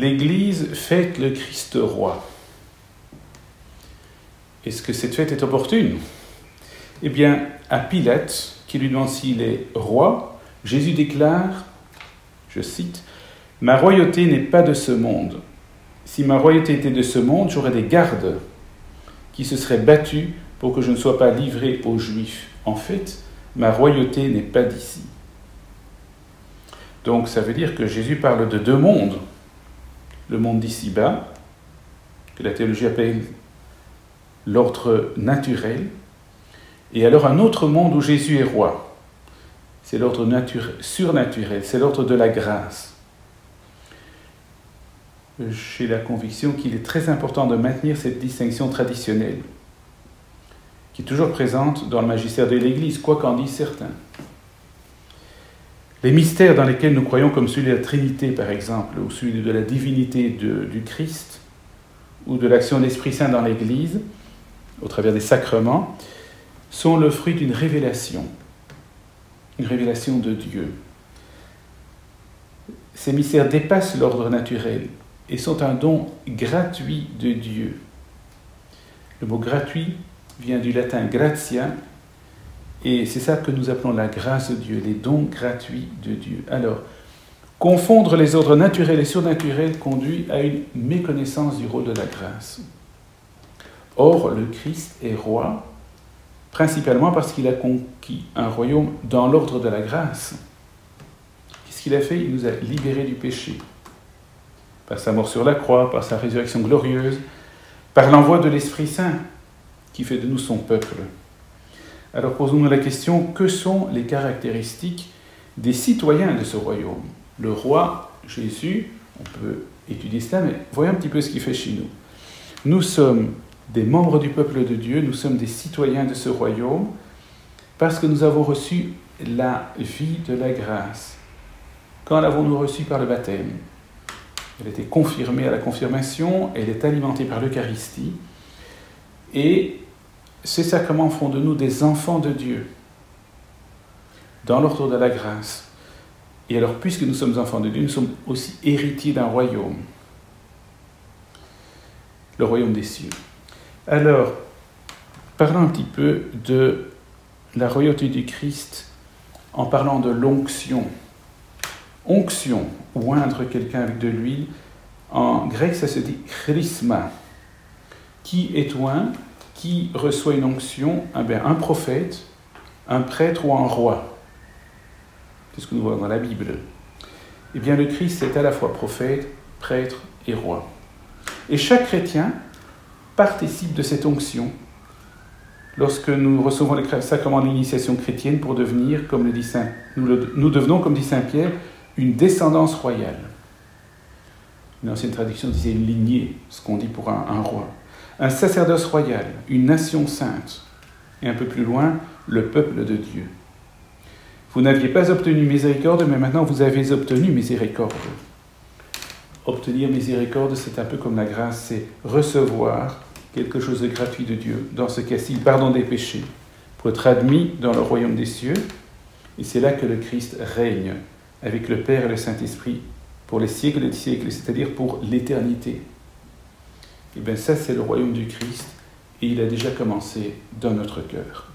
l'Église fête le Christ roi. Est-ce que cette fête est opportune? Eh bien, à Pilate, qui lui demande s'il est roi, Jésus déclare, je cite, « Ma royauté n'est pas de ce monde. Si ma royauté était de ce monde, j'aurais des gardes qui se seraient battus pour que je ne sois pas livré aux Juifs. En fait, ma royauté n'est pas d'ici. » Donc ça veut dire que Jésus parle de deux mondes. Le monde d'ici-bas, que la théologie appelle l'ordre naturel, et alors un autre monde où Jésus est roi. C'est l'ordre surnaturel, c'est l'ordre de la grâce. J'ai la conviction qu'il est très important de maintenir cette distinction traditionnelle, qui est toujours présente dans le magistère de l'Église, quoi qu'en disent certains. Les mystères dans lesquels nous croyons, comme celui de la Trinité par exemple, ou celui de la divinité du Christ, ou de l'action de l'Esprit Saint dans l'Église, au travers des sacrements, sont le fruit d'une révélation, une révélation de Dieu. Ces mystères dépassent l'ordre naturel et sont un don gratuit de Dieu. Le mot gratuit vient du latin gratia, et c'est ça que nous appelons la grâce de Dieu, les dons gratuits de Dieu. Alors, confondre les ordres naturels et surnaturels conduit à une méconnaissance du rôle de la grâce. Or, le Christ est roi, principalement parce qu'il a conquis un royaume dans l'ordre de la grâce. Qu'est-ce qu'il a fait? Il nous a libérés du péché. Par sa mort sur la croix, par sa résurrection glorieuse, par l'envoi de l'Esprit Saint, qui fait de nous son peuple. Alors posons-nous la question, que sont les caractéristiques des citoyens de ce royaume? Le roi Jésus, on peut étudier cela, mais voyons un petit peu ce qu'il fait chez nous. Nous sommes des membres du peuple de Dieu, nous sommes des citoyens de ce royaume, parce que nous avons reçu la vie de la grâce. Quand l'avons-nous reçue? Par le baptême. Elle a été confirmée à la confirmation, elle est alimentée par l'Eucharistie, et ces sacrements font de nous des enfants de Dieu, dans l'ordre de la grâce. Et alors, puisque nous sommes enfants de Dieu, nous sommes aussi héritiers d'un royaume, le royaume des cieux. Alors, parlons un petit peu de la royauté du Christ en parlant de l'onction. Onction, oindre quelqu'un avec de l'huile, en grec ça se dit chrisma. Qui est oint? Qui reçoit une onction? Un prophète, un prêtre ou un roi. C'est ce que nous voyons dans la Bible. Eh bien, le Christ est à la fois prophète, prêtre et roi. Et chaque chrétien participe de cette onction lorsque nous recevons le sacrement de l'initiation chrétienne pour devenir, comme le dit nous devenons, comme dit saint Pierre, une descendance royale. Une ancienne traduction disait une lignée, ce qu'on dit pour un roi. Un sacerdoce royal, une nation sainte, et un peu plus loin, le peuple de Dieu. Vous n'aviez pas obtenu miséricorde, mais maintenant vous avez obtenu miséricorde. Obtenir miséricorde, c'est un peu comme la grâce, c'est recevoir quelque chose de gratuit de Dieu, dans ce cas-ci, le pardon des péchés, pour être admis dans le royaume des cieux. Et c'est là que le Christ règne, avec le Père et le Saint-Esprit, pour les siècles des siècles, c'est-à-dire pour l'éternité. Et bien ça, c'est le royaume du Christ, et il a déjà commencé dans notre cœur.